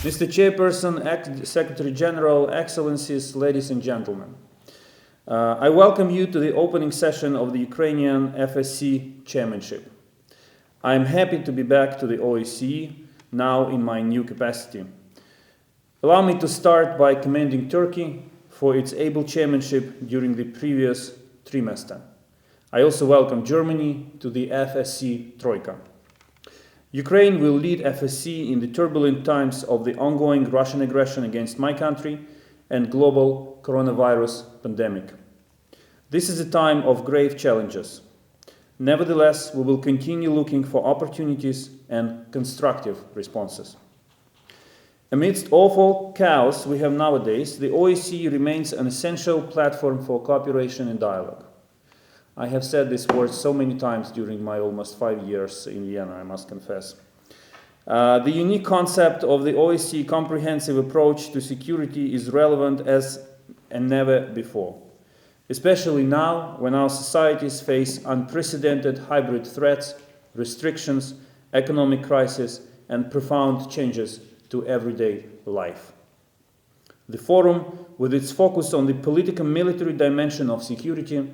Mr. Chairperson, Secretary General, Excellencies, ladies and gentlemen. I welcome you to the opening session of the Ukrainian FSC Chairmanship. I am happy to be back to the OSCE, now in my new capacity. Allow me to start by commending Turkey for its able chairmanship during the previous trimester. I also welcome Germany to the FSC Troika. Ukraine will lead FSC in the turbulent times of the ongoing Russian aggression against my country and global coronavirus pandemic. This is a time of grave challenges. Nevertheless, we will continue looking for opportunities and constructive responses. Amidst awful chaos we have nowadays, the OSCE remains an essential platform for cooperation and dialogue. I have said this word so many times during my almost 5 years in Vienna, I must confess. The unique concept of the OSCE comprehensive approach to security is relevant as never before, especially now when our societies face unprecedented hybrid threats, restrictions, economic crisis, and profound changes to everyday life. The forum, with its focus on the political-military dimension of security,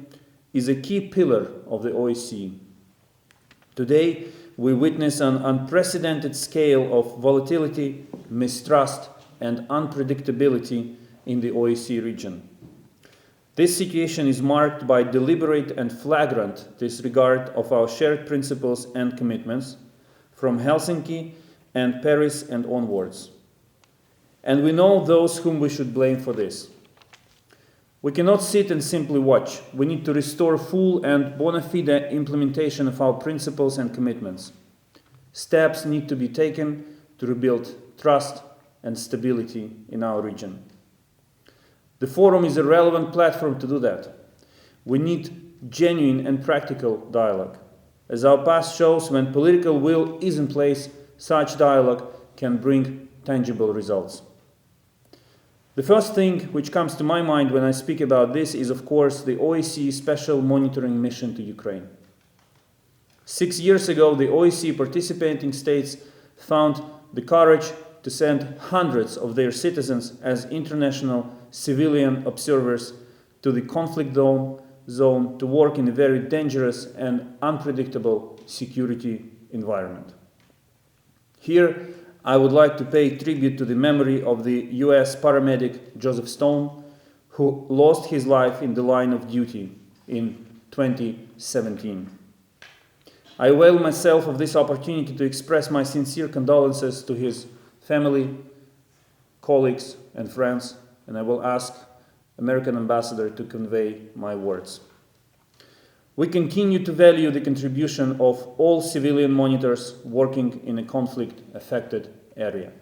is a key pillar of the OSCE. Today, we witness an unprecedented scale of volatility, mistrust, and unpredictability in the OSCE region. This situation is marked by deliberate and flagrant disregard of our shared principles and commitments from Helsinki and Paris and onwards. And we know those whom we should blame for this. We cannot sit and simply watch. We need to restore full and bona fide implementation of our principles and commitments. Steps need to be taken to rebuild trust and stability in our region. The forum is a relevant platform to do that. We need genuine and practical dialogue. As our past shows, when political will is in place, such dialogue can bring tangible results. The first thing which comes to my mind when I speak about this is, of course, the OSCE Special Monitoring Mission to Ukraine. 6 years ago, the OSCE participating states found the courage to send hundreds of their citizens as international civilian observers to the conflict zone to work in a very dangerous and unpredictable security environment. Here, I would like to pay tribute to the memory of the US paramedic Joseph Stone, who lost his life in the line of duty in 2017. I avail myself of this opportunity to express my sincere condolences to his family, colleagues, and friends, and I will ask American Ambassador to convey my words. We continue to value the contribution of all civilian monitors working in a conflict-affected area.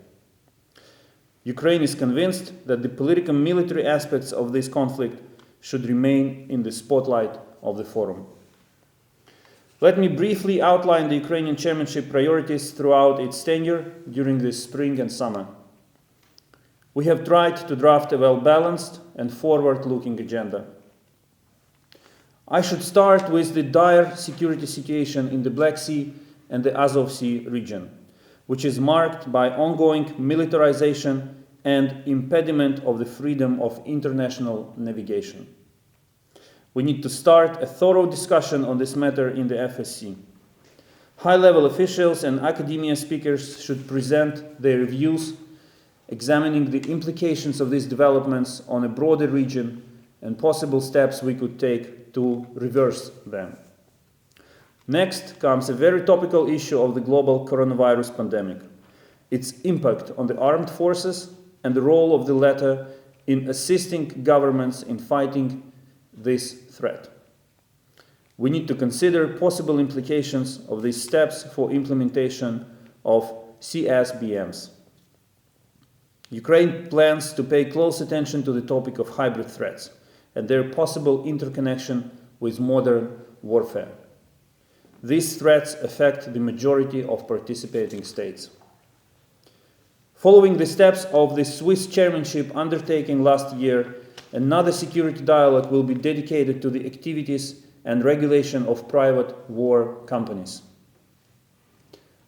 Ukraine is convinced that the political and military aspects of this conflict should remain in the spotlight of the forum. Let me briefly outline the Ukrainian chairmanship priorities throughout its tenure during the spring and summer. We have tried to draft a well-balanced and forward-looking agenda. I should start with the dire security situation in the Black Sea and the Azov Sea region, which is marked by ongoing militarization and impediment of the freedom of international navigation. We need to start a thorough discussion on this matter in the FSC. High-level officials and academia speakers should present their views, examining the implications of these developments on a broader region and possible steps we could take to reverse them. Next comes a very topical issue of the global coronavirus pandemic, its impact on the armed forces and the role of the latter in assisting governments in fighting this threat. We need to consider possible implications of these steps for implementation of CSBMs. Ukraine plans to pay close attention to the topic of hybrid threats and their possible interconnection with modern warfare. These threats affect the majority of participating states. Following the steps of the Swiss chairmanship undertaken last year, another security dialogue will be dedicated to the activities and regulation of private war companies.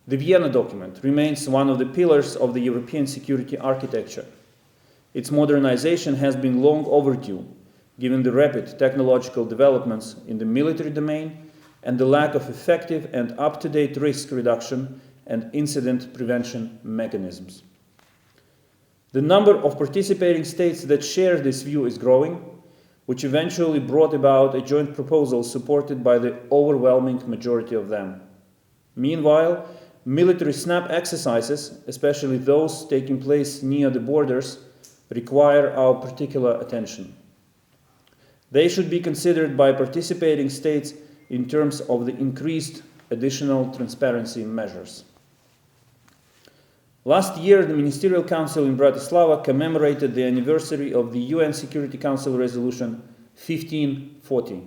The Vienna document remains one of the pillars of the European security architecture. Its modernization has been long overdue, given the rapid technological developments in the military domain and the lack of effective and up-to-date risk reduction and incident prevention mechanisms. The number of participating states that share this view is growing, which eventually brought about a joint proposal supported by the overwhelming majority of them. Meanwhile, military snap exercises, especially those taking place near the borders, require our particular attention. They should be considered by participating states in terms of the increased additional transparency measures. Last year, the Ministerial Council in Bratislava commemorated the anniversary of the UN Security Council Resolution 1540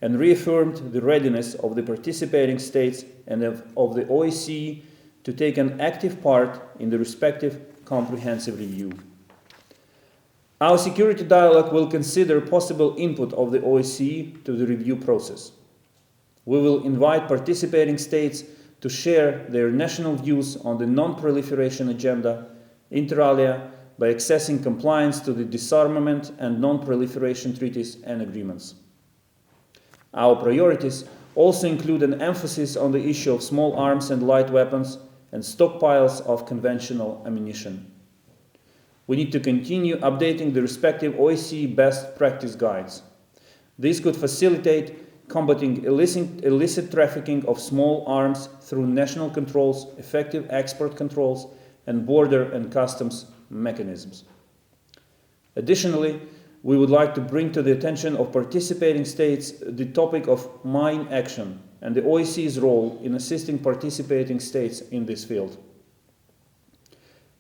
and reaffirmed the readiness of the participating states and of the OSCE to take an active part in the respective comprehensive review. Our security dialogue will consider possible input of the OSCE to the review process. We will invite participating states to share their national views on the non-proliferation agenda, inter alia, by accessing compliance to the disarmament and non-proliferation treaties and agreements. Our priorities also include an emphasis on the issue of small arms and light weapons and stockpiles of conventional ammunition. We need to continue updating the respective OSCE best practice guides. This could facilitate combating illicit trafficking of small arms through national controls, effective export controls, and border and customs mechanisms. Additionally, we would like to bring to the attention of participating states the topic of mine action and the OSCE's role in assisting participating states in this field.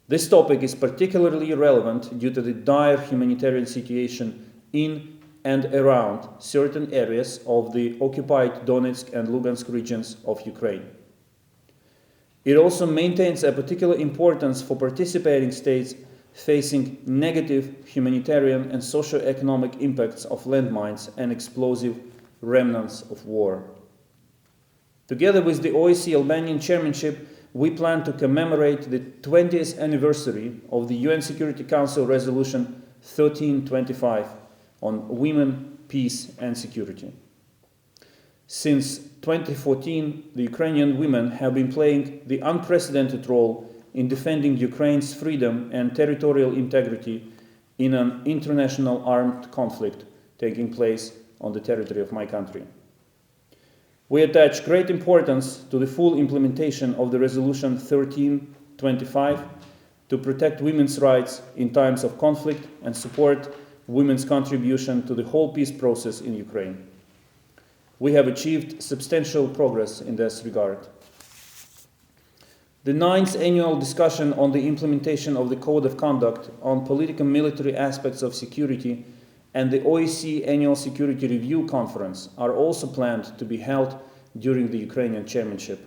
This topic is particularly relevant due to the dire humanitarian situation in and around certain areas of the occupied Donetsk and Lugansk regions of Ukraine. It also maintains a particular importance for participating states facing negative humanitarian and socio-economic impacts of landmines and explosive remnants of war. Together with the OSCE Albanian chairmanship, we plan to commemorate the 20th anniversary of the UN Security Council Resolution 1325 on women, peace and security. Since 2014, the Ukrainian women have been playing the unprecedented role in defending Ukraine's freedom and territorial integrity in an international armed conflict taking place on the territory of my country. We attach great importance to the full implementation of the Resolution 1325 to protect women's rights in times of conflict and support women's contribution to the whole peace process in Ukraine. We have achieved substantial progress in this regard. The 9th annual discussion on the implementation of the Code of Conduct on political military aspects of security and the OSCE Annual Security Review Conference are also planned to be held during the Ukrainian chairmanship.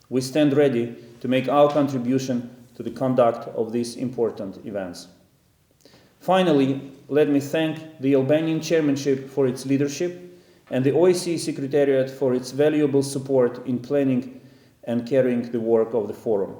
We stand ready to make our contribution to the conduct of these important events. Finally, let me thank the Albanian chairmanship for its leadership and the OSCE Secretariat for its valuable support in planning and carrying the work of the forum.